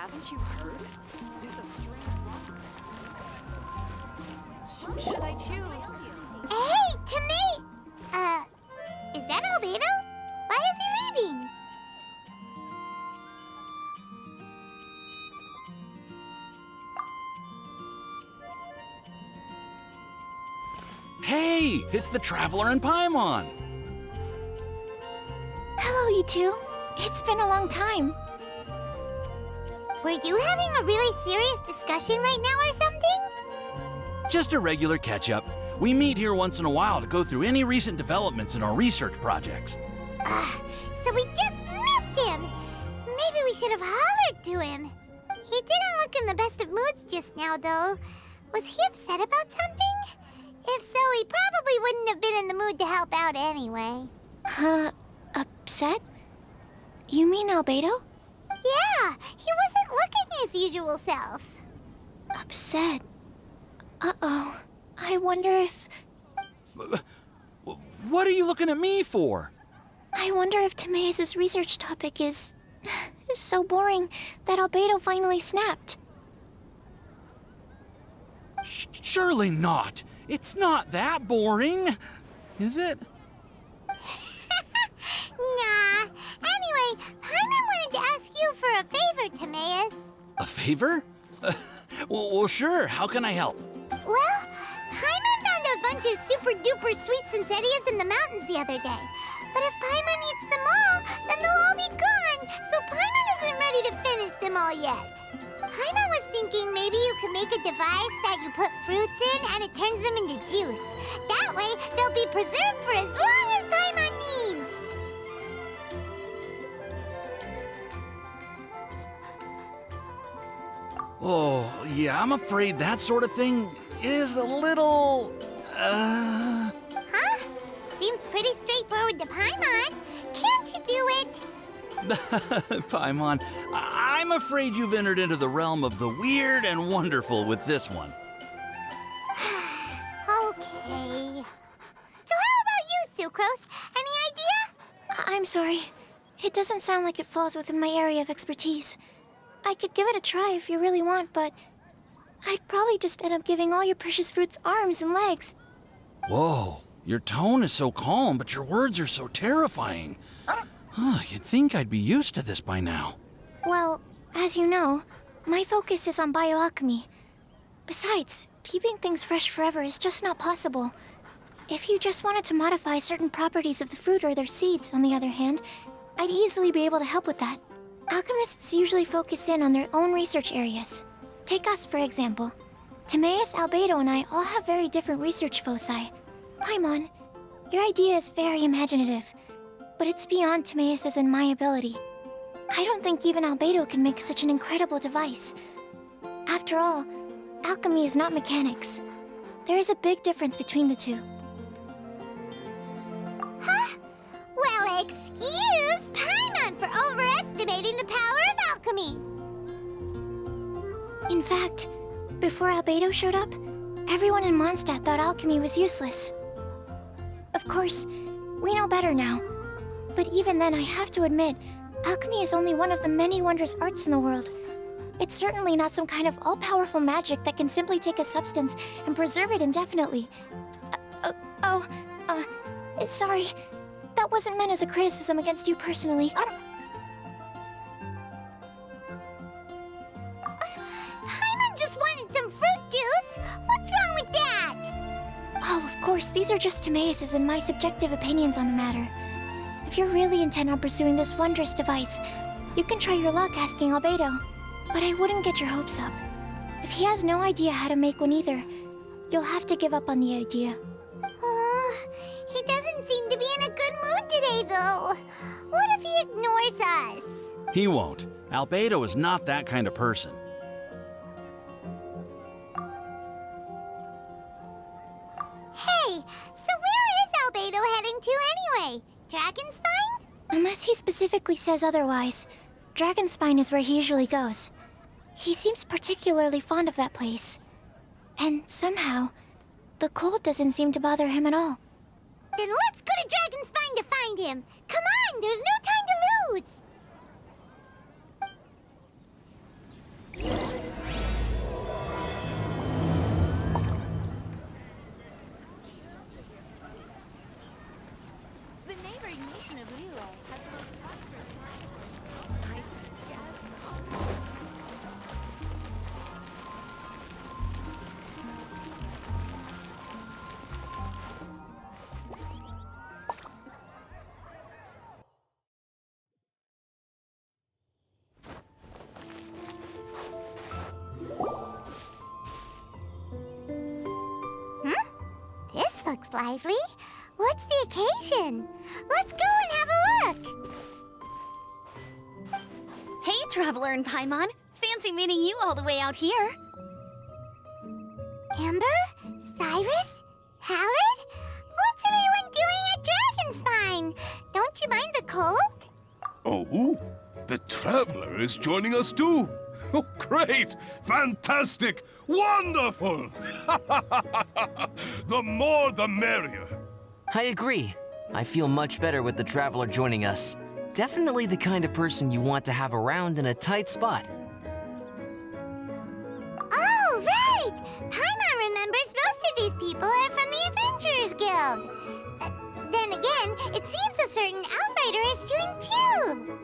Haven't you heard? There's a strange rock. Who should I choose? Hey, Timmy! Is that Albedo? Why is he leaving? Hey, it's the Traveler and Paimon. Hello, you two. It's been a long time. Were you having a really serious discussion right now or something? Just a regular catch-up. We meet here once in a while to go through any recent developments in our research projects. So we just missed him. Maybe we should have hollered to him. He didn't look in the best of moods just now, though. Was he upset about something? If so, he probably wouldn't have been in the mood to help out anyway. Upset? You mean Albedo? Yeah, he wasn't looking his usual self. Upset? Uh-oh. I wonder if... What are you looking at me for? I wonder if Timaeus' research topic is so boring that Albedo finally snapped. Surely not. It's not that boring, is it? Nah. Anyway, Paimon wanted to ask you for a favor, Timaeus. A favor? Well, sure. How can I help? Well, Paimon found a bunch of super-duper sweet Sincerias in the mountains the other day. But if Paimon eats them all, then they'll all be gone, so Paimon isn't ready to finish them all yet. Paimon was thinking maybe you could make a device that you put fruits in and it turns them into juice. That way, they'll be preserved for as long as Paimon needs. Oh, yeah, I'm afraid that sort of thing is a little... Huh? Seems pretty straightforward to Paimon. Can't you do it? Paimon, I'm afraid you've entered into the realm of the weird and wonderful with this one. Okay. So how about you, Sucrose? Any idea? I'm sorry. It doesn't sound like it falls within my area of expertise. I could give it a try if you really want, but I'd probably just end up giving all your precious fruits arms and legs. Whoa, your tone is so calm, but your words are so terrifying. You'd think I'd be used to this by now. Well, as you know, my focus is on bioalchemy. Besides, keeping things fresh forever is just not possible. If you just wanted to modify certain properties of the fruit or their seeds, on the other hand, I'd easily be able to help with that. Alchemists usually focus in on their own research areas. Take us, for example. Timaeus, Albedo, and I all have very different research foci. Paimon, your idea is very imaginative, but it's beyond Timaeus' and my ability. I don't think even Albedo can make such an incredible device. After all, alchemy is not mechanics. There is a big difference between the two. Huh? Well, excuse Paimon for overestimating the power of alchemy. In fact, before Albedo showed up, everyone in Mondstadt thought alchemy was useless. Of course, we know better now. But even then, I have to admit, alchemy is only one of the many wondrous arts in the world. It's certainly not some kind of all-powerful magic that can simply take a substance and preserve it indefinitely. Sorry. That wasn't meant as a criticism against you personally. Paimon just wanted some fruit juice. What's wrong with that? Oh, of course, these are just Timaeus' and my subjective opinions on the matter. If you're really intent on pursuing this wondrous device, you can try your luck asking Albedo. But I wouldn't get your hopes up. If he has no idea how to make one either, you'll have to give up on the idea. He doesn't seem to be in a good mood today, though. What if he ignores us? He won't. Albedo is not that kind of person. Hey, so where is Albedo heading to anyway? Dragonspine? Unless he specifically says otherwise, Dragonspine is where he usually goes. He seems particularly fond of that place. And somehow, the cold doesn't seem to bother him at all. Then let's go to Dragonspine to find him. Come on, there's no time to lose. nation of Lilo has the most prosperous climate. I guess so. This looks lively. What's the occasion? Let's go and have a look. Hey, Traveler and Paimon. Fancy meeting you all the way out here. Amber? Cyrus? Halid? What's everyone doing at Dragonspine? Don't you mind the cold? Oh, the Traveler is joining us too. Oh, great! Fantastic! Wonderful! The more the merrier. I agree. I feel much better with the Traveler joining us. Definitely the kind of person you want to have around in a tight spot. Oh, right! Paimon remembers most of these people are from the Adventurers Guild. Then again, it seems a certain Outrider is joined too.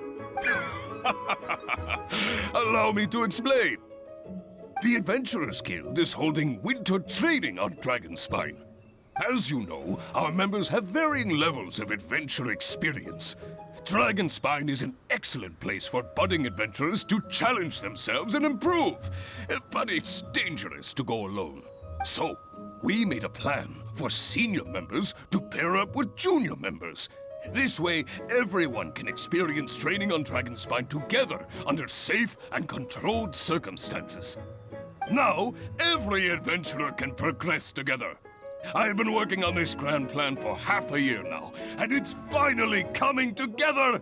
Allow me to explain. The Adventurers Guild is holding winter training on Dragonspine. As you know, our members have varying levels of adventure experience. Dragonspine is an excellent place for budding adventurers to challenge themselves and improve. But it's dangerous to go alone. So, we made a plan for senior members to pair up with junior members. This way, everyone can experience training on Dragonspine together under safe and controlled circumstances. Now, every adventurer can progress together. I've been working on this grand plan for half a year now, and it's finally coming together!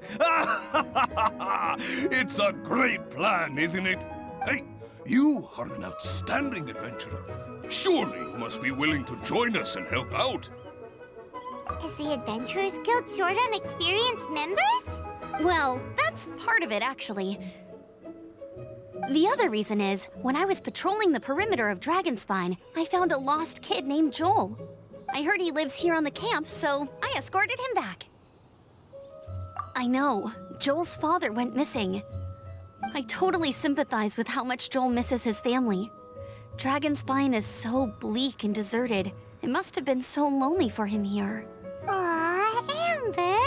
It's a great plan, isn't it? Hey, you are an outstanding adventurer. Surely you must be willing to join us and help out. Is the Adventurers Guild short on experienced members? Well, that's part of it, actually. The other reason is, when I was patrolling the perimeter of Dragonspine, I found a lost kid named Joel. I heard he lives here on the camp, so I escorted him back. I know, Joel's father went missing. I totally sympathize with how much Joel misses his family. Dragonspine is so bleak and deserted. It must have been so lonely for him here. Aw, Amber.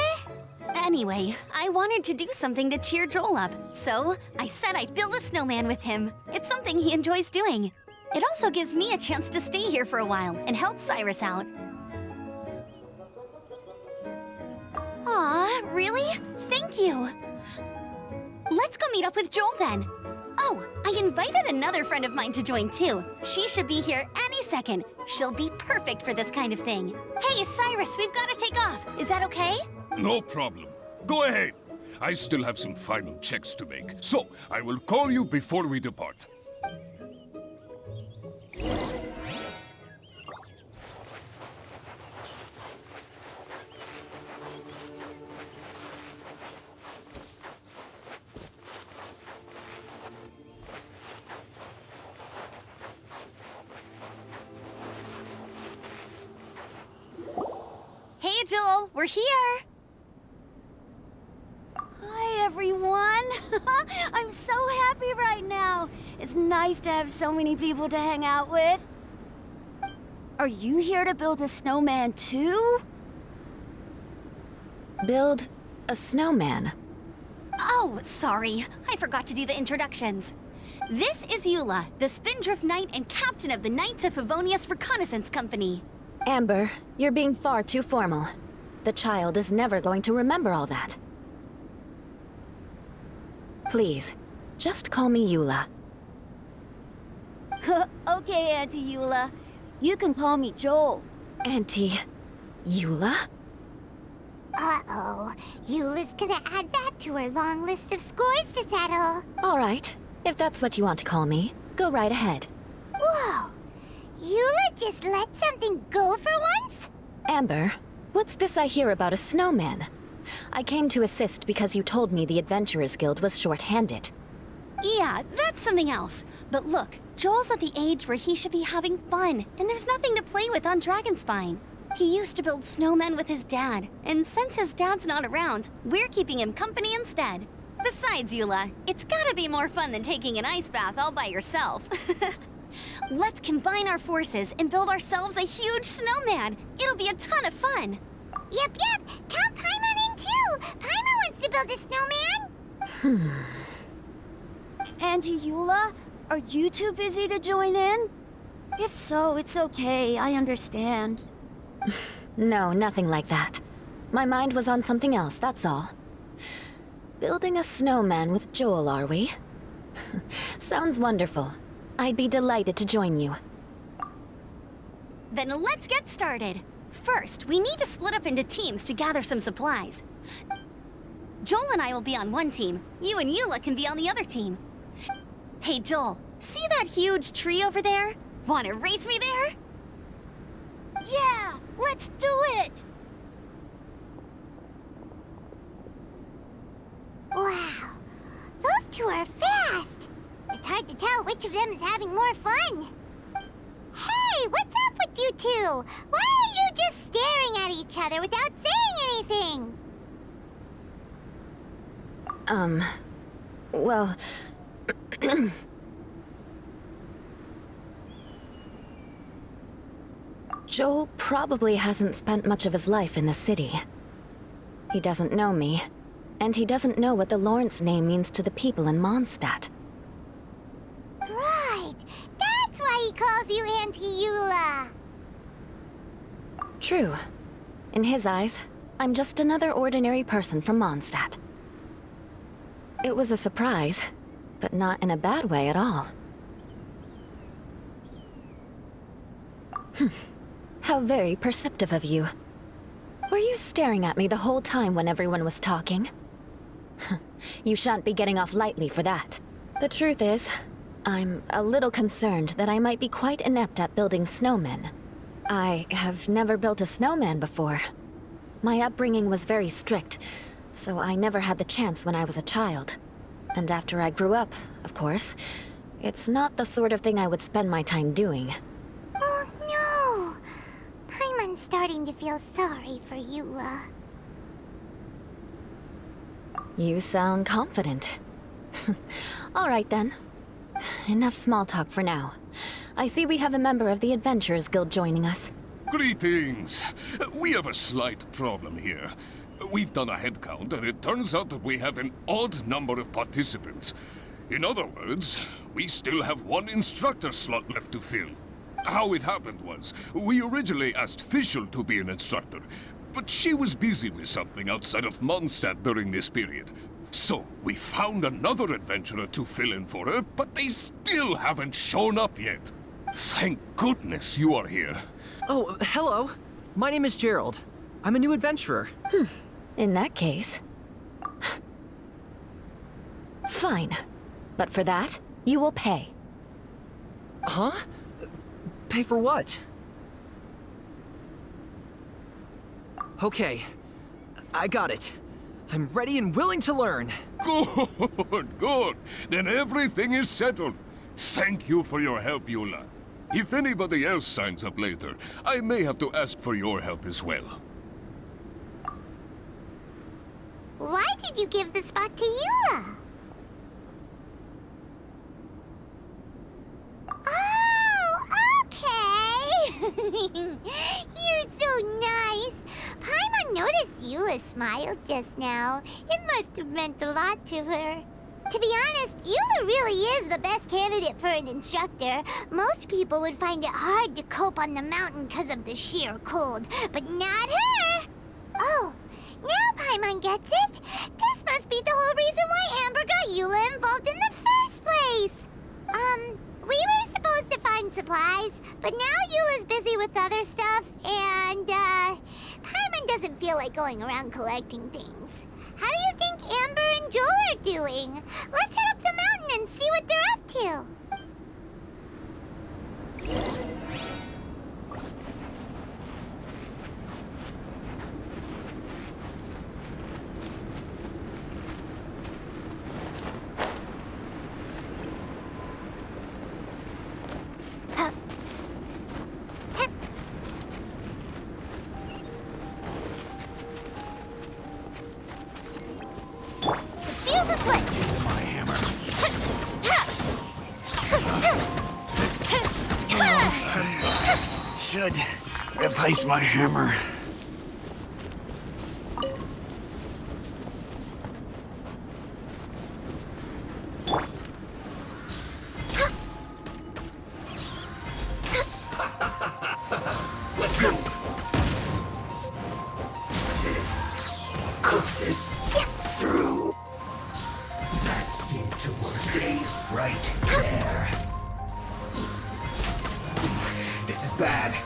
Anyway, I wanted to do something to cheer Joel up, so I said I'd build a snowman with him. It's something he enjoys doing. It also gives me a chance to stay here for a while and help Cyrus out. Aw, really? Thank you. Let's go meet up with Joel then. Oh, I invited another friend of mine to join too. She should be here any second. She'll be perfect for this kind of thing. Hey, Cyrus, we've got to take off. Is that okay? No problem. Go ahead. I still have some final checks to make, so I will call you before we depart. Hey, Joel, we're here. Hi, everyone. I'm so happy right now. It's nice to have so many people to hang out with. Are you here to build a snowman too? Build a snowman? Oh, sorry. I forgot to do the introductions. This is Eula, the Spindrift Knight and captain of the Knights of Favonius Reconnaissance Company. Amber, you're being far too formal. The child is never going to remember all that. Please, just call me Eula. Okay, Auntie Eula. You can call me Joel. Auntie Eula? Uh-oh. Eula's gonna add that to her long list of scores to settle. All right, if that's what you want to call me, go right ahead. Whoa! Eula just let something go for once? Amber, what's this I hear about a snowman? I came to assist because you told me the Adventurers Guild was short-handed. Yeah, that's something else. But look, Joel's at the age where he should be having fun, and there's nothing to play with on Dragonspine. He used to build snowmen with his dad, and since his dad's not around, we're keeping him company instead. Besides, Eula, it's gotta be more fun than taking an ice bath all by yourself. Let's combine our forces and build ourselves a huge snowman. It'll be a ton of fun. Yep. Count Paimon in too. Paimon wants to build a snowman. Auntie Eula, are you too busy to join in? If so, it's okay. I understand. No, nothing like that. My mind was on something else, that's all. Building a snowman with Joel, are we? Sounds wonderful. I'd be delighted to join you. Then let's get started. First, we need to split up into teams to gather some supplies. Joel and I will be on one team. You and Eula can be on the other team. Hey, Joel, see that huge tree over there? Wanna race me there? Yeah, let's do it! Wow, those two are fast. It's hard to tell which of them is having more fun. Hey, what's up with you two? Why are you just staring at each other without saying anything? Well... Joel probably hasn't spent much of his life in the city. He doesn't know me, and he doesn't know what the Lawrence name means to the people in Mondstadt. Right, that's why he calls you Auntie Eula. True. In his eyes, I'm just another ordinary person from Mondstadt. It was a surprise, but not in a bad way at all. How very perceptive of you. Were you staring at me the whole time when everyone was talking? You shan't be getting off lightly for that. The truth is, I'm a little concerned that I might be quite inept at building snowmen. I have never built a snowman before. My upbringing was very strict, so I never had the chance when I was a child. And after I grew up, of course, it's not the sort of thing I would spend my time doing. Oh no! Paimon's starting to feel sorry for Eula. You sound confident. All right then. Enough small talk for now. I see we have a member of the Adventurers Guild joining us. Greetings. We have a slight problem here. We've done a head count, and it turns out that we have an odd number of participants. In other words, we still have one instructor slot left to fill. How it happened was, we originally asked Fischl to be an instructor, but she was busy with something outside of Mondstadt during this period. So, we found another adventurer to fill in for her, but they still haven't shown up yet. Thank goodness you are here. Oh, hello. My name is Gerald. I'm a new adventurer. In that case... Fine. But for that, you will pay. Huh? Pay for what? Okay. I got it. I'm ready and willing to learn. Good. Then everything is settled. Thank you for your help, Eula. If anybody else signs up later, I may have to ask for your help as well. Why did you give the spot to Eula? Oh, okay! You're so nice. Paimon noticed Eula smiled just now. It must have meant a lot to her. To be honest, Eula really is the best candidate for an instructor. Most people would find it hard to cope on the mountain because of the sheer cold, but not her! Oh, now Paimon gets it. This must be the whole reason why Amber got Eula involved in the first place. We were supposed to find supplies, but now Eula's busy with other stuff, and, Paimon doesn't feel like going around collecting things. How do you think Amber and Joel are doing? Let's head up the mountain and see what they're up to. should replace my hammer. Let's move. Cook this through. That seemed to work. Stay right there. This is bad.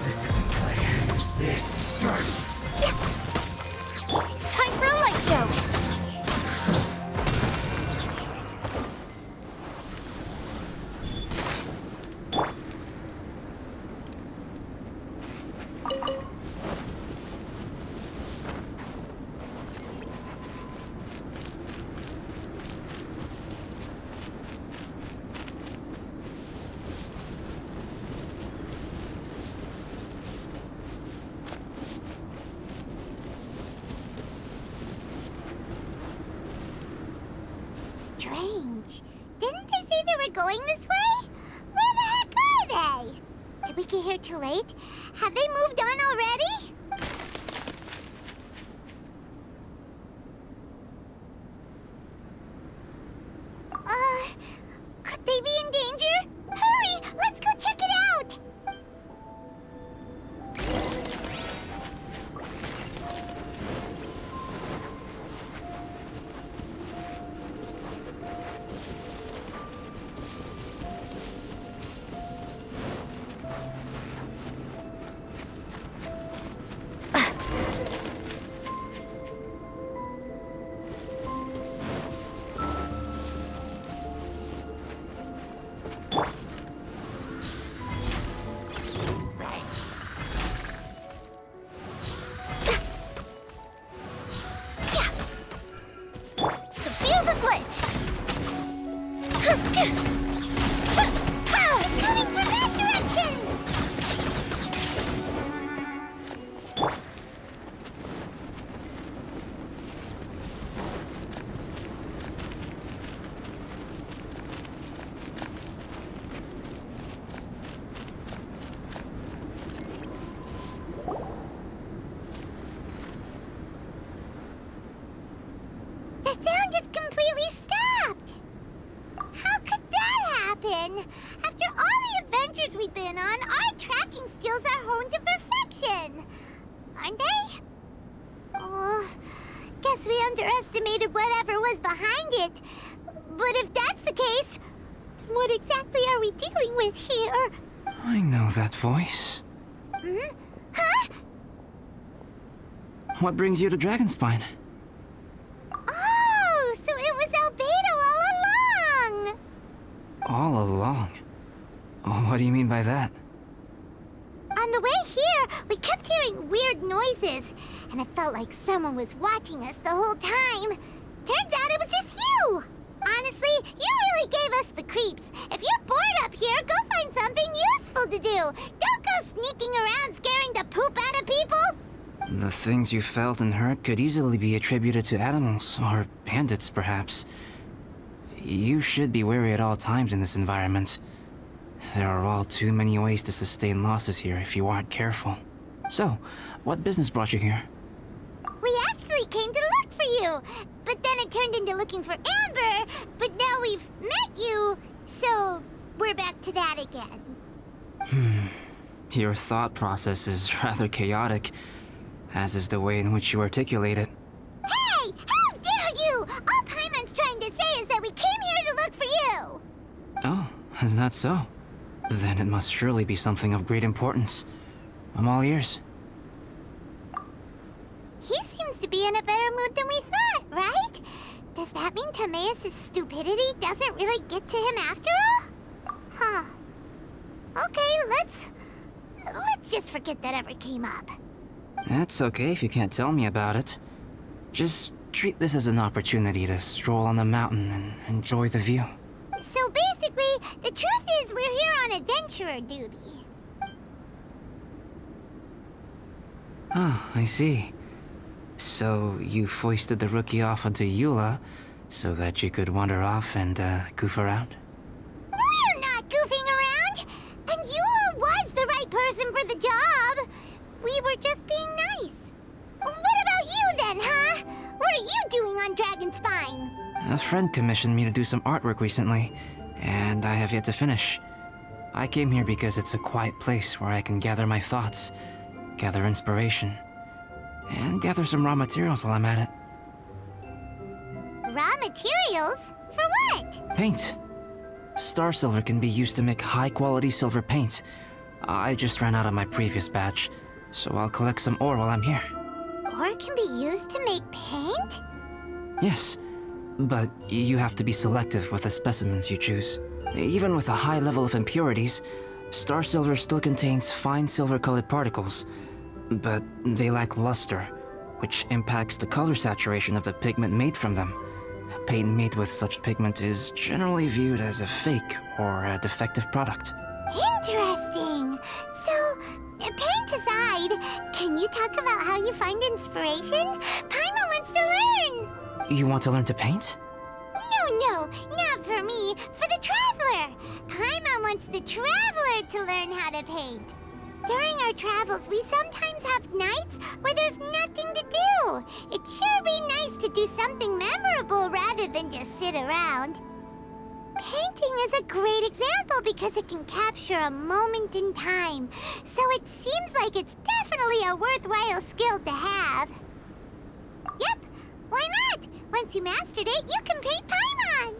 This isn't good. Use this first. Time for a light show. Strange. Didn't they say they were going this way? Where the heck are they? Did we get here too late? Have they moved on already? Could they be in danger? Hurry! Let's go check it out! It's coming from that direction! The sound is completely stopped! How could that happen? After all the adventures we've been on, our tracking skills are honed to perfection. Aren't they? Oh, guess we underestimated whatever was behind it. But if that's the case, then what exactly are we dealing with here? I know that voice. Hmm? Huh? What brings you to Dragonspine? Oh, so it was Albedo all along! All along? Oh, what do you mean by that? On the way here, we kept hearing weird noises, and it felt like someone was watching us the whole time. Turns out it was just you! Honestly, you really gave us the creeps. If you're bored up here, go find something useful to do. Don't go sneaking around scaring the poop out of people. The things you felt and heard could easily be attributed to animals, or bandits, perhaps. You should be wary at all times in this environment. There are all too many ways to sustain losses here if you aren't careful. So, what business brought you here? We actually came to look for you, but then it turned into looking for Amber, but now we've met you, so we're back to that again. Your thought process is rather chaotic, as is the way in which you articulate it. Hey! How dare you! All Paimon's trying to say is that we came here to look for you! Oh, is that so? Then it must surely be something of great importance. I'm all ears. He seems to be in a better mood than we thought, right? Does that mean Timaeus' stupidity doesn't really get to him after all? Huh. Okay, let's just forget that ever came up. That's okay if you can't tell me about it. Just treat this as an opportunity to stroll on the mountain and enjoy the view. So basically, the truth is we're here on adventurer duty. Ah, I see. So you foisted the rookie off onto Eula so that you could wander off and goof around? We're not goofing around! And Eula A friend commissioned me to do some artwork recently, and I have yet to finish. I came here because it's a quiet place where I can gather my thoughts, gather inspiration, and gather some raw materials while I'm at it. Raw materials? For what? Paint. Star silver can be used to make high-quality silver paint. I just ran out of my previous batch, so I'll collect some ore while I'm here. Ore can be used to make paint? Yes, but you have to be selective with the specimens you choose. Even with a high level of impurities, star silver still contains fine silver-colored particles, but they lack luster, which impacts the color saturation of the pigment made from them. Paint made with such pigment is generally viewed as a fake or a defective product. Interesting. So, paint aside, can you talk about how you find inspiration? Paimon wants to learn. You want to learn to paint? No, not for me. For the traveler. Paimon wants the traveler to learn how to paint. During our travels, we sometimes have nights where there's nothing to do. It'd sure be nice to do something memorable rather than just sit around. Painting is a great example because it can capture a moment in time. So it seems like it's definitely a worthwhile skill to have. Yep, why not? Once you mastered it, you can paint Paimon.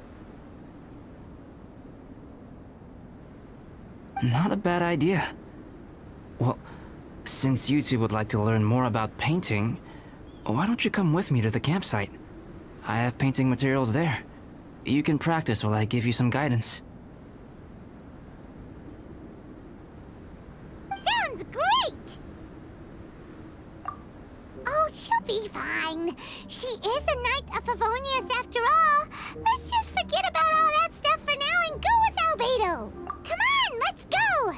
Not a bad idea. Well, since you two would like to learn more about painting, why don't you come with me to the campsite? I have painting materials there. You can practice while I give you some guidance. Sounds great! Oh, she'll be fine. She is a Knight of Favonius after all. Let's just forget about all that stuff for now and go with Albedo. Come on, let's go!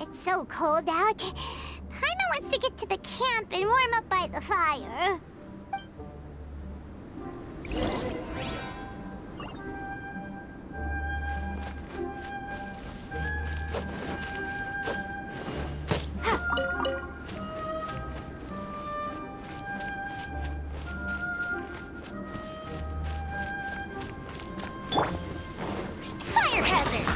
It's so cold out. Paimon wants to get to the camp and warm up by the fire. Fire hazard!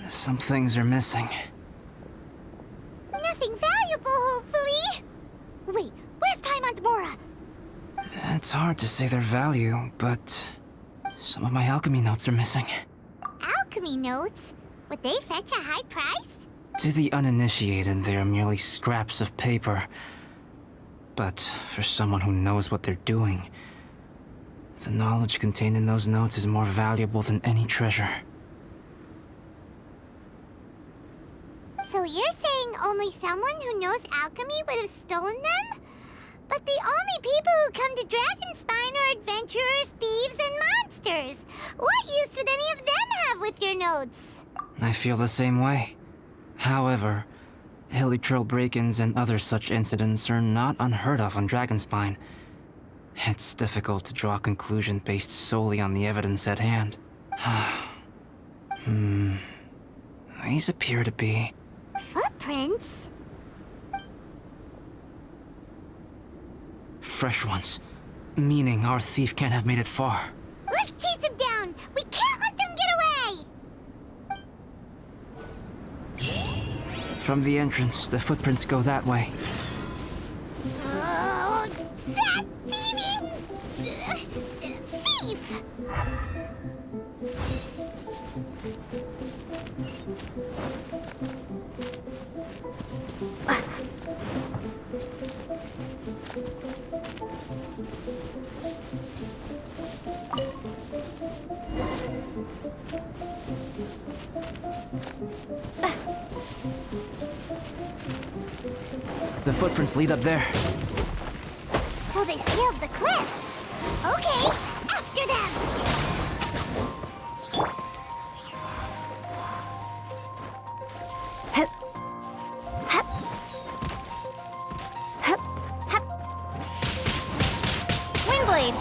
Some things are missing. Nothing valuable, hopefully. Wait, where's Paimon's Mora? It's hard to say their value, but some of my alchemy notes are missing. Alchemy notes? Would they fetch a high price? To the uninitiated, they are merely scraps of paper. But for someone who knows what they're doing, the knowledge contained in those notes is more valuable than any treasure. So you're saying only someone who knows alchemy would have stolen them? But the only people who come to Dragonspine are adventurers, thieves, and monsters. What use would any of them have with your notes? I feel the same way. However, hilly trail break-ins and other such incidents are not unheard of on Dragonspine. It's difficult to draw a conclusion based solely on the evidence at hand. These appear to be... Footprints? fresh ones. Meaning our thief can't have made it far. Let's chase him down! We can't let them get away! From the entrance, the footprints go that way. Oh, that thieving... thief! The footprints lead up there. So they scaled the cliff. Okay, after them. Hup. Hup. Hup. Hup. Windblade!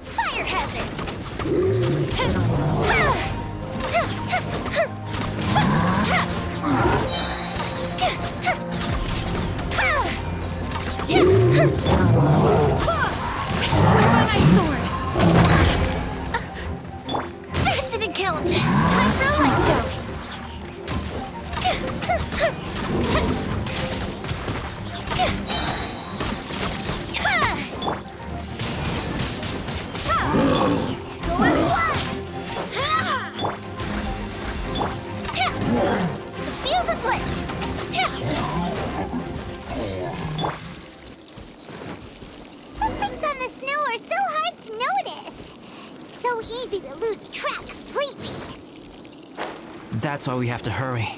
Fire hazard! I swear by my sword! That didn't count! Time for a light show! The fuse is lit! Footprints on the snow are so hard to notice. So easy to lose track completely. That's why we have to hurry.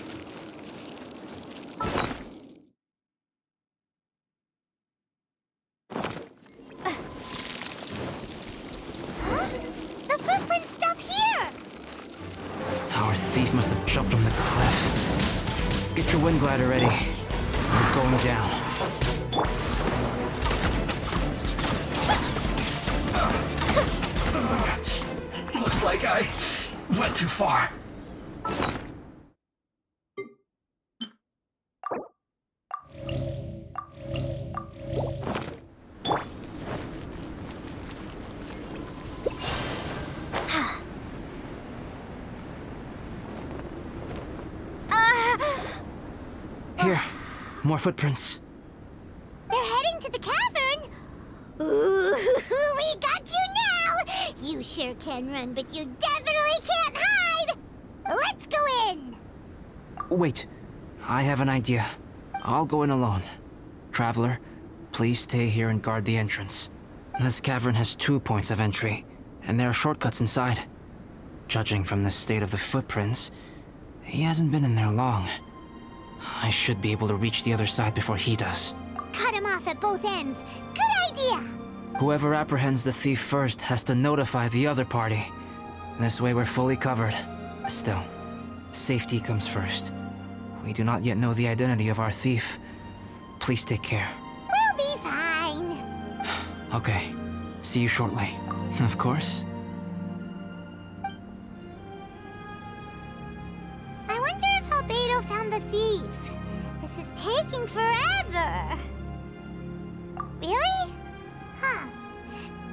Huh? The footprints stop here. Our thief must have jumped from the cliff. Get your wind glider ready. We're going down. Looks like I went too far. Here, more footprints. They're heading to the cavern. Ooh, we got you now. You sure can run, but you definitely can't hide. Let's go in. Wait, I have an idea. I'll go in alone. Traveler, please stay here and guard the entrance. This cavern has 2 points of entry, and there are shortcuts inside. Judging from the state of the footprints, he hasn't been in there long. I should be able to reach the other side before he does. Cut him off at both ends. Good idea. Whoever apprehends the thief first has to notify the other party. This way we're fully covered. Still, safety comes first. We do not yet know the identity of our thief. Please take care. We'll be fine. Okay. See you shortly. Of course. I wonder if Albedo found the thief. This is taking forever. Really? Huh.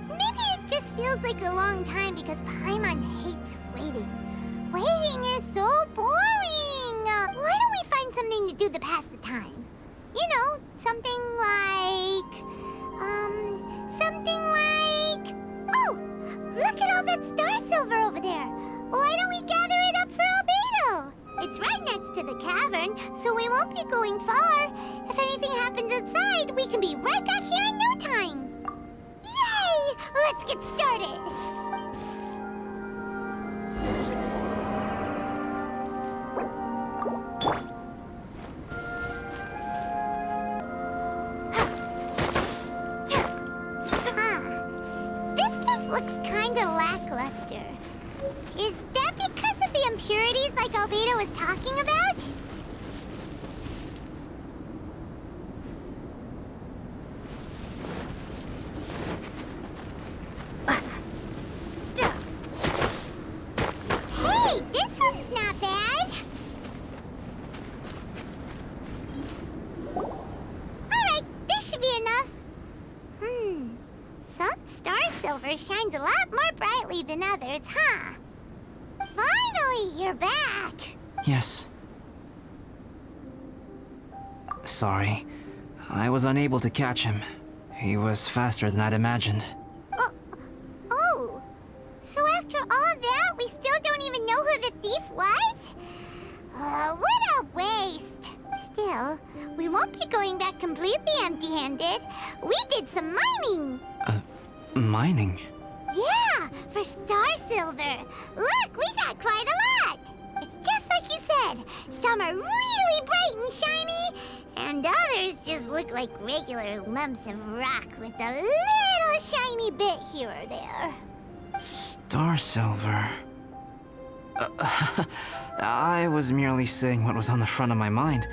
Maybe it just feels like a long time because Paimon hates waiting. Waiting is so boring. Why don't we find something to do to pass the time? You know, something like... Oh! Look at all that star silver over there. Why don't we gather it up for Albedo? It's right next to the cavern, so we won't be going far. If anything happens outside, we can be right back here in no time. Yay! Let's get started. This stuff looks kinda lackluster. Is that because of the impurities like Albedo was talking about? Hey, this one's not bad. Alright, this should be enough. Some star silver shines a lot more brightly than others, huh? Finally, you're back. Yes. Sorry. I was unable to catch him. He was faster than I'd imagined. Oh. So after all that, we still don't even know who the thief was? What a waste. Still, we won't be going back completely empty-handed. We did some mining. Mining? Yeah, for star silver. Look, we got quite a lot. It's just like you said. Some are really bright and shiny, and others just look like regular lumps of rock with a little shiny bit here or there. Star silver. I was merely saying what was on the front of my mind.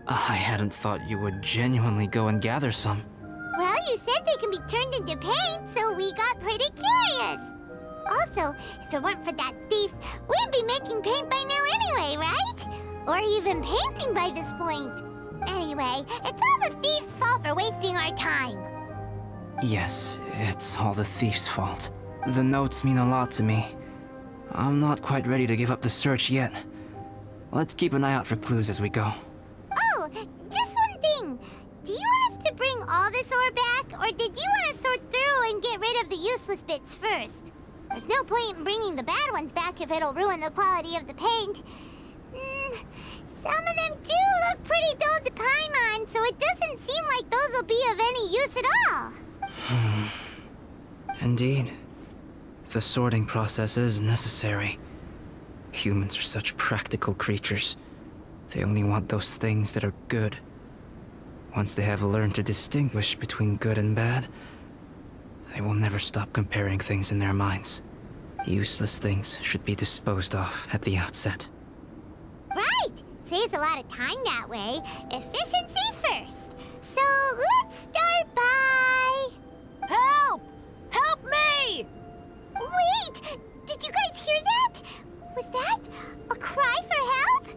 I hadn't thought you would genuinely go and gather some. Well, you said they can be turned into paint, so we got pretty curious. Also, if it weren't for that thief, we'd be making paint by now anyway, right? Or even painting by this point. Anyway, it's all the thief's fault for wasting our time. Yes, it's all the thief's fault. The notes mean a lot to me. I'm not quite ready to give up the search yet. Let's keep an eye out for clues as we go. Oh, just one thing. Do you want us to bring all this ore back, or did you want to sort through and get rid of the useless bits first? There's no point in bringing the bad ones back if it'll ruin the quality of the paint. Some of them do look pretty dull to Paimon, so it doesn't seem like those will be of any use at all. Indeed. The sorting process is necessary. Humans are such practical creatures. They only want those things that are good. Once they have learned to distinguish between good and bad, they will never stop comparing things in their minds. Useless things should be disposed of at the outset. Right! Saves a lot of time that way. Efficiency first. So let's start by... Help! Help me! Wait! Did you guys hear that? Was that a cry for help?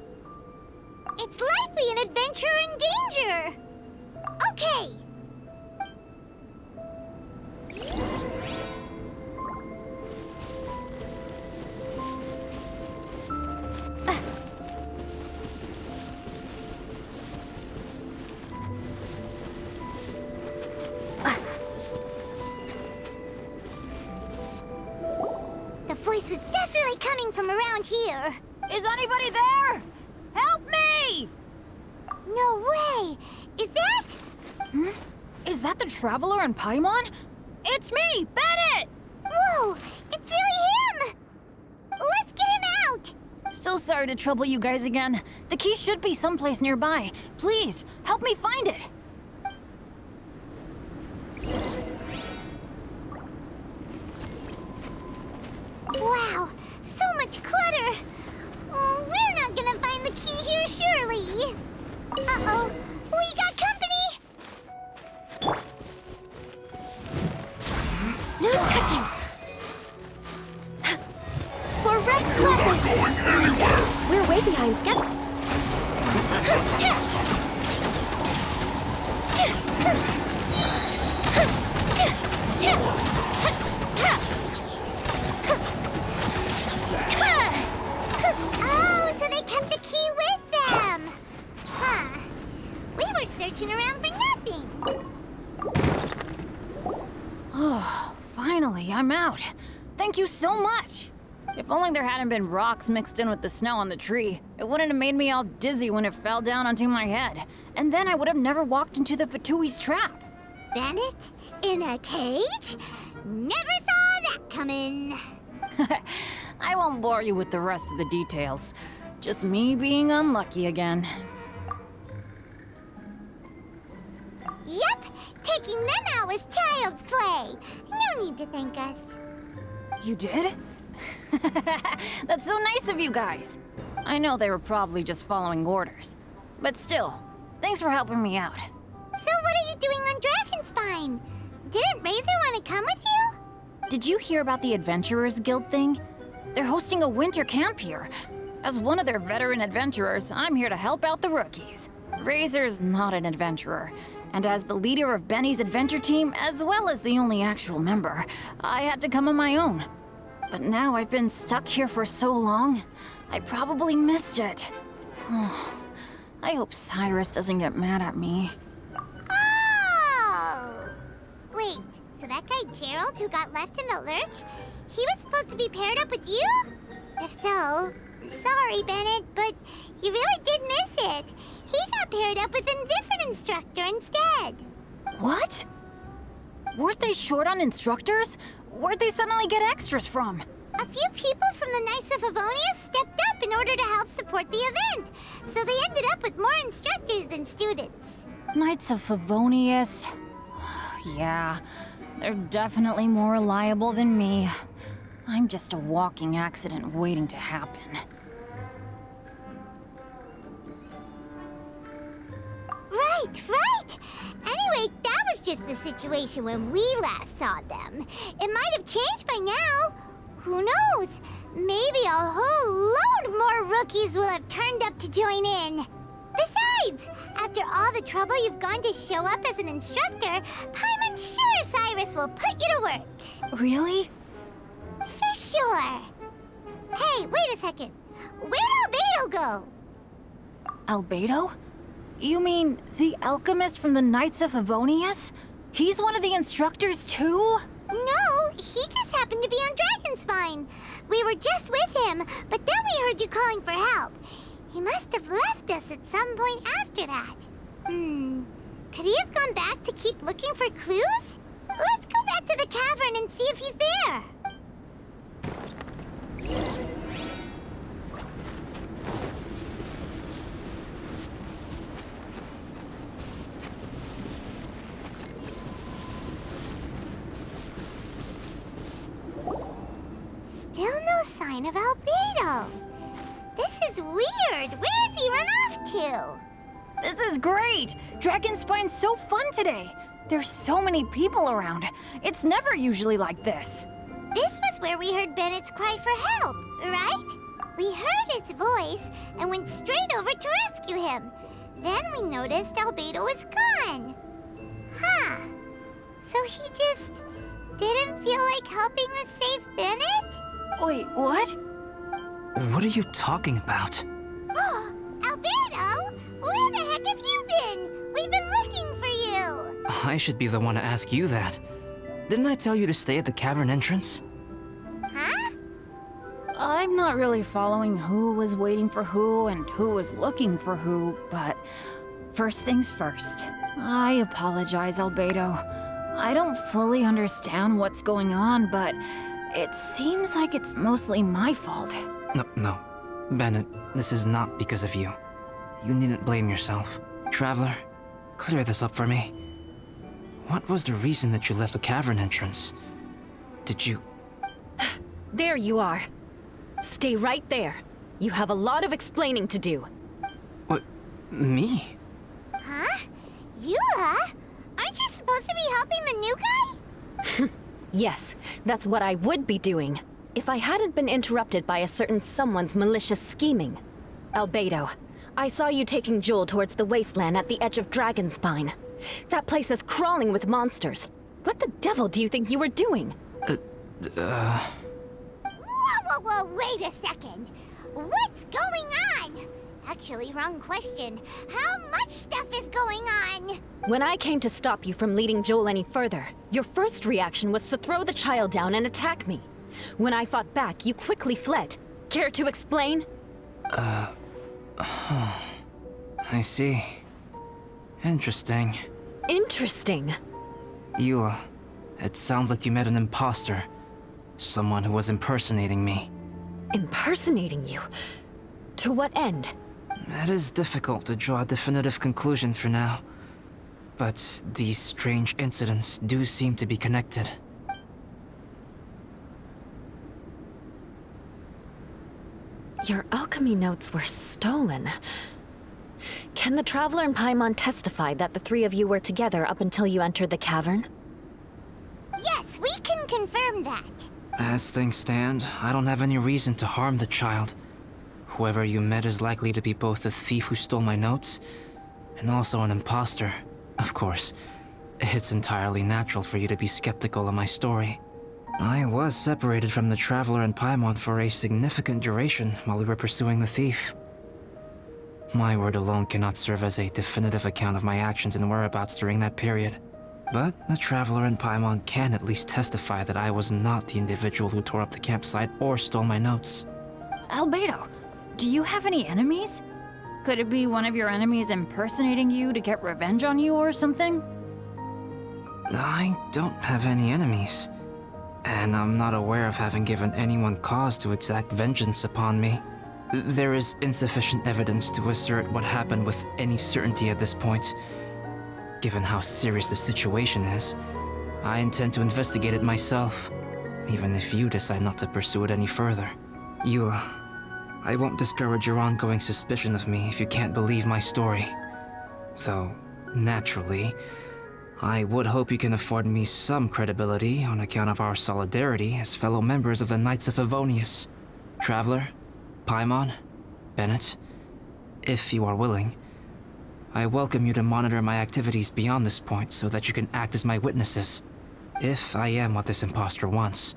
It's likely an adventurer in danger. Okay. The voice was definitely coming from around here. Is anybody there? Help me! No way! Is that... Is that the Traveler in Paimon? It's me, Bennett! Whoa! It's really him! Let's get him out! So sorry to trouble you guys again. The key should be someplace nearby. Please, help me find it. Wow, so much clutter! Oh, we're not gonna find the key here, surely! Uh-oh, we got company! No touching! For Rex You're not going anywhere! We're way behind schedule. Oh, so they kept the key with them! Huh. We were searching around for nothing. Oh, finally, I'm out. Thank you so much. If only there hadn't been rocks mixed in with the snow on the tree, it wouldn't have made me all dizzy when it fell down onto my head. And then I would have never walked into the Fatui's trap. Bandit? In a cage? Never saw that coming. I won't bore you with the rest of the details. Just me being unlucky again. Yep, taking them out was child's play. No need to thank us. You did? That's so nice of you guys. I know they were probably just following orders. But still, thanks for helping me out. So what are you doing on Dragonspine? Didn't Razor want to come with you? Did you hear about the Adventurers Guild thing? They're hosting a winter camp here. As one of their veteran adventurers, I'm here to help out the rookies. Razor's not an adventurer, and as the leader of Benny's adventure team, as well as the only actual member, I had to come on my own. But now I've been stuck here for so long, I probably missed it. Oh, I hope Cyrus doesn't get mad at me. Gerald who got left in the lurch? He was supposed to be paired up with you? If so, sorry, Bennett, but you really did miss it. He got paired up with a different instructor instead. What? Weren't they short on instructors? Where'd they suddenly get extras from? A few people from the Knights of Avonia stepped up in order to help support the event, so they ended up with more instructors than students. Knights of Favonius. Yeah, they're definitely more reliable than me. I'm just a walking accident waiting to happen. Right. Anyway, that was just the situation when we last saw them. It might have changed by now. Who knows? Maybe a whole load more rookies will have turned up to join in. Besides, after all the trouble you've gone to show up as an instructor, Paimon's sure Cyrus will put you to work. Really? For sure. Hey, wait a second. Where'd Albedo go? Albedo? You mean the alchemist from the Knights of Favonius? He's one of the instructors too? No, he just happened to be on Dragonspine. We were just with him, but then we heard you calling for help. He must have left us at some point after that. Could he have gone back to keep looking for clues? Let's go back to the cavern and see if he's there. Still no sign of Albedo. This is weird. Where has he run off to? This is great! Dragonspine's so fun today! There's so many people around. It's never usually like this. This was where we heard Bennett's cry for help, right? We heard his voice and went straight over to rescue him. Then we noticed Albedo was gone. Huh. So he just didn't feel like helping us save Bennett? Wait, what? What are you talking about? Oh, Albedo! Where the heck have you been? We've been looking for you! I should be the one to ask you that. Didn't I tell you to stay at the cavern entrance? Huh? I'm not really following who was waiting for who and who was looking for who, but first things first. I apologize, Albedo. I don't fully understand what's going on, but it seems like it's mostly my fault. No. Bennett, this is not because of you. You needn't blame yourself. Traveler, clear this up for me. What was the reason that you left the cavern entrance? Did you... There you are. Stay right there. You have a lot of explaining to do. What? Me? Huh? Eula? Aren't you supposed to be helping the new guy? Yes, that's what I would be doing, if I hadn't been interrupted by a certain someone's malicious scheming. Albedo, I saw you taking Joel towards the wasteland at the edge of Dragonspine. That place is crawling with monsters. What the devil do you think you were doing? Whoa, wait a second. What's going on? Actually, wrong question. How much stuff is going on? When I came to stop you from leading Joel any further, your first reaction was to throw the child down and attack me. When I fought back, you quickly fled. Care to explain? I see. Interesting. Interesting. Eula, it sounds like you met an imposter. Someone who was impersonating me. Impersonating you? To what end? It is difficult to draw a definitive conclusion for now. But these strange incidents do seem to be connected. Your alchemy notes were stolen. Can the Traveler and Paimon testify that the three of you were together up until you entered the cavern? Yes, we can confirm that. As things stand, I don't have any reason to harm the child. Whoever you met is likely to be both the thief who stole my notes, and also an imposter. Of course, it's entirely natural for you to be skeptical of my story. I was separated from the Traveler and Paimon for a significant duration while we were pursuing the thief. My word alone cannot serve as a definitive account of my actions and whereabouts during that period. But the Traveler and Paimon can at least testify that I was not the individual who tore up the campsite or stole my notes. Albedo, do you have any enemies? Could it be one of your enemies impersonating you to get revenge on you or something? I don't have any enemies. And I'm not aware of having given anyone cause to exact vengeance upon me. There is insufficient evidence to assert what happened with any certainty at this point. Given how serious the situation is, I intend to investigate it myself, even if you decide not to pursue it any further. Eula, I won't discourage your ongoing suspicion of me if you can't believe my story. Though, naturally, I would hope you can afford me some credibility on account of our solidarity as fellow members of the Knights of Favonius. Traveler, Paimon, Bennett, if you are willing, I welcome you to monitor my activities beyond this point so that you can act as my witnesses. If I am what this imposter wants,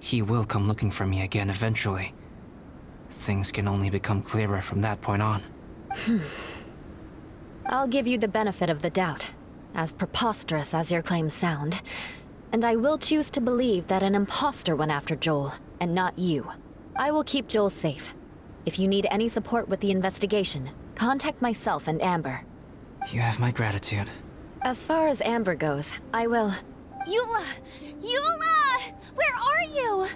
he will come looking for me again eventually. Things can only become clearer from that point on. I'll give you the benefit of the doubt, as preposterous as your claims sound. And I will choose to believe that an imposter went after Joel, and not you. I will keep Joel safe. If you need any support with the investigation, contact myself and Amber. You have my gratitude. As far as Amber goes, I will... Eula! Eula! Where are you?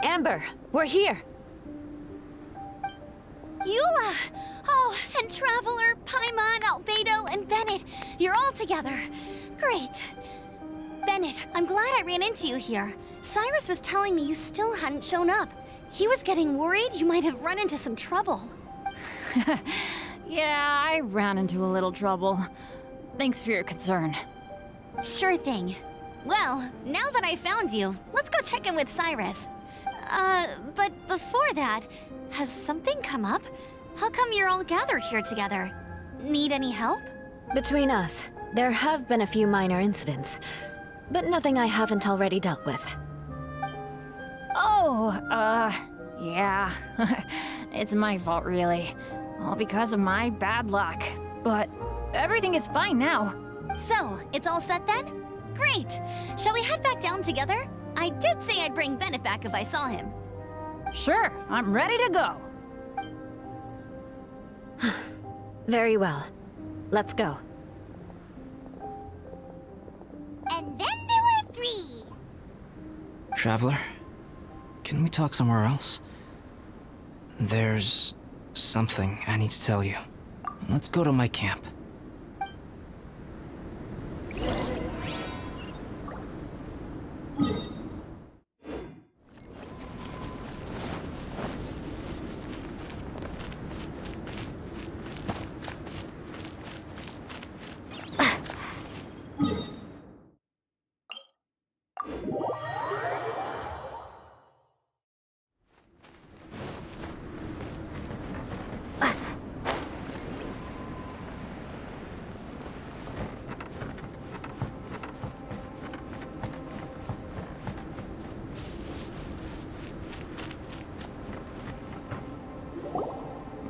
Amber, we're here! Eula! Oh, and Traveler, Paimon, Albedo, and Bennett. You're all together. Great. Bennett, I'm glad I ran into you here. Cyrus was telling me you still hadn't shown up. He was getting worried you might have run into some trouble. Yeah, I ran into a little trouble. Thanks for your concern. Sure thing. Well, now that I found you, let's go check in with Cyrus. But before that, has something come up? How come you're all gathered here together? Need any help? Between us, there have been a few minor incidents, but nothing I haven't already dealt with. Oh, yeah. It's my fault, really. All because of my bad luck. But everything is fine now. So, it's all set then? Great! Shall we head back down together? I did say I'd bring Bennett back if I saw him. Sure, I'm ready to go. Very well. Let's go. And then there were 3. Traveler, can we talk somewhere else? There's something I need to tell you. Let's go to my camp.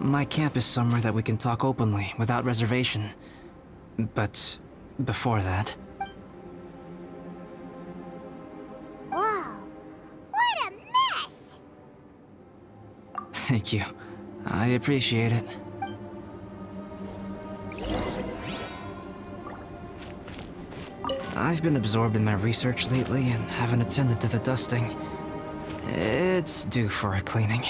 My camp is somewhere that we can talk openly, without reservation. But before that... Whoa, what a mess! Thank you. I appreciate it. I've been absorbed in my research lately and haven't attended to the dusting. It's due for a cleaning.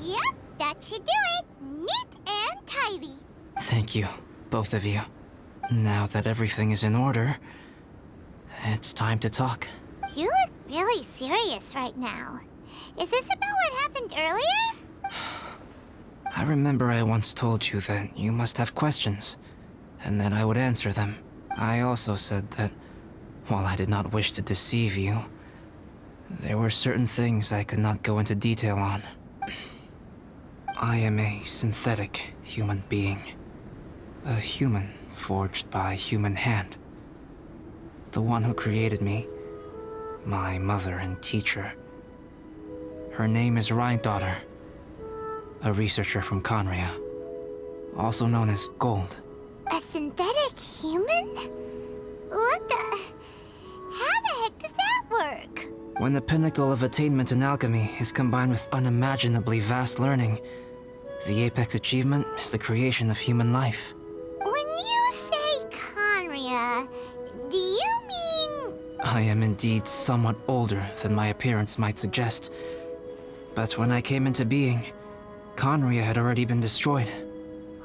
Yep, that should do it. Neat and tidy. Thank you, both of you. Now that everything is in order, it's time to talk. You look really serious right now. Is this about what happened earlier? I remember I once told you that you must have questions, and that I would answer them. I also said that, while I did not wish to deceive you, there were certain things I could not go into detail on. I am a synthetic human being. A human forged by human hand. the one who created me, my mother and teacher. Her name is Rhine-daughter, a researcher from Conria, also known as Gold. A synthetic human? What the... How the heck does that work? When the pinnacle of attainment in alchemy is combined with unimaginably vast learning, the apex achievement is the creation of human life. When you say Conria, do you mean... I am indeed somewhat older than my appearance might suggest. But when I came into being, Conria had already been destroyed.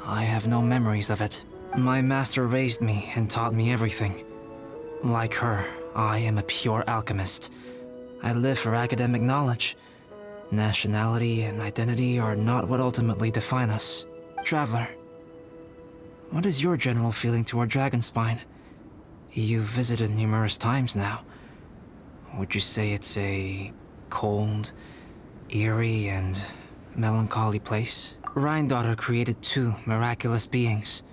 I have no memories of it. My master raised me and taught me everything. Like her, I am a pure alchemist. I live for academic knowledge. Nationality and identity are not what ultimately define us. Traveler, what is your general feeling toward Dragonspine? You've visited numerous times now. Would you say it's a cold, eerie, and melancholy place? Rhine-daughter created two miraculous beings.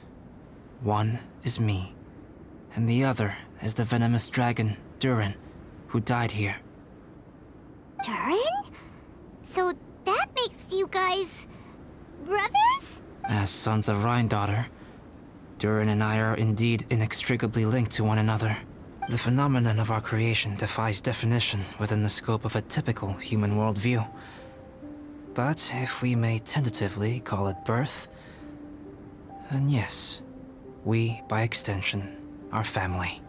One is me, and the other is the venomous dragon, Durin, who died here. Durin? So that makes you guys... brothers? As sons of Rhine-daughter, Durin and I are indeed inextricably linked to one another. The phenomenon of our creation defies definition within the scope of a typical human worldview. But if we may tentatively call it birth, then yes, we, by extension, are family.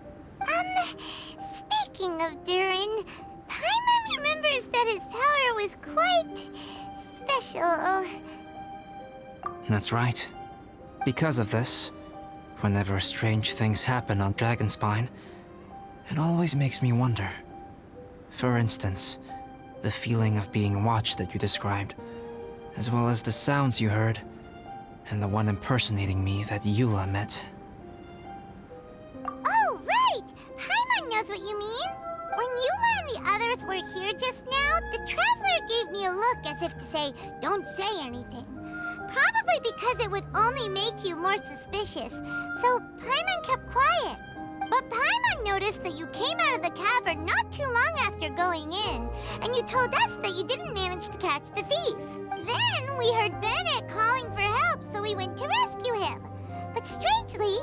Speaking of Durin, Paimon remembers that his power was quite... special. That's right. Because of this, whenever strange things happen on Dragonspine, it always makes me wonder. For instance, the feeling of being watched that you described, as well as the sounds you heard, and the one impersonating me that Eula met. Oh, right! Paimon knows what you mean! When Eula and the others were here just now, the Traveler gave me a look as if to say, don't say anything. Probably because it would only make you more suspicious, so Paimon kept quiet. But Paimon noticed that you came out of the cavern not too long after going in, and you told us that you didn't manage to catch the thief. Then we heard Bennett calling for help, so we went to rescue him. But strangely,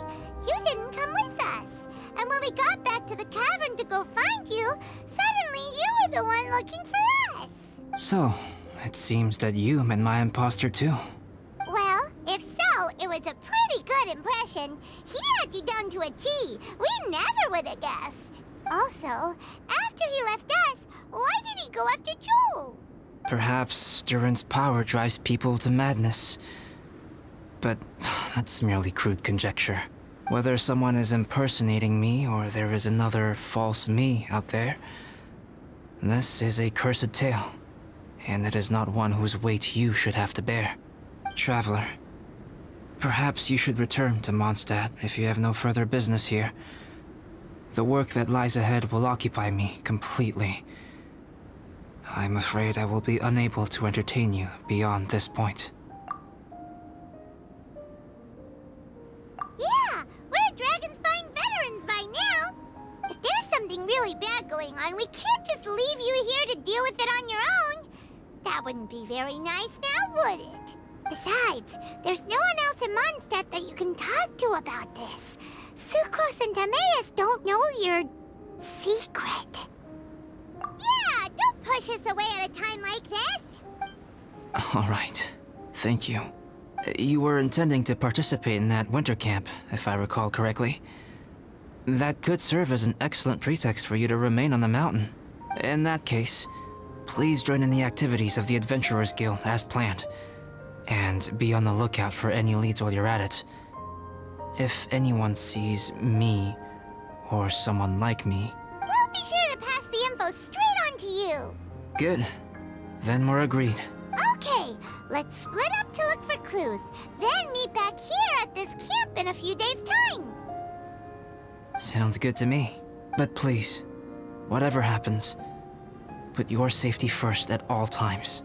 you didn't come with us. And when we got back to the cavern to go find you, suddenly you were the one looking for us. So, it seems that you met my imposter too. Well, if so, it was a pretty good impression. He had you down to a T. We never would have guessed. Also, after he left us, why did he go after Joel? Perhaps Durin's power drives people to madness. But that's merely crude conjecture. Whether someone is impersonating me or there is another false me out there, this is a cursed tale, and it is not one whose weight you should have to bear. Traveler, perhaps you should return to Mondstadt if you have no further business here. The work that lies ahead will occupy me completely. I'm afraid I will be unable to entertain you beyond this point. Yeah, we're Dragonspine veterans by now. If there's something really bad going on, we can't just leave you here to deal with it on your own. That wouldn't be very nice now, would it? Besides, there's no one else in Mondstadt that you can talk to about this. Sucrose and Timaeus don't know your secret. Yeah, don't push us away at a time like this. All right. Thank you. You were intending to participate in that winter camp, if I recall correctly. That could serve as an excellent pretext for you to remain on the mountain. In that case, please join in the activities of the Adventurers Guild as planned. And be on the lookout for any leads while you're at it. If anyone sees me, or someone like me... We'll be sure to pass the info straight on to you. Good. Then we're agreed. Okay, let's split up to look for clues, then meet back here at this camp in a few days' time. Sounds good to me. But please, whatever happens, put your safety first at all times.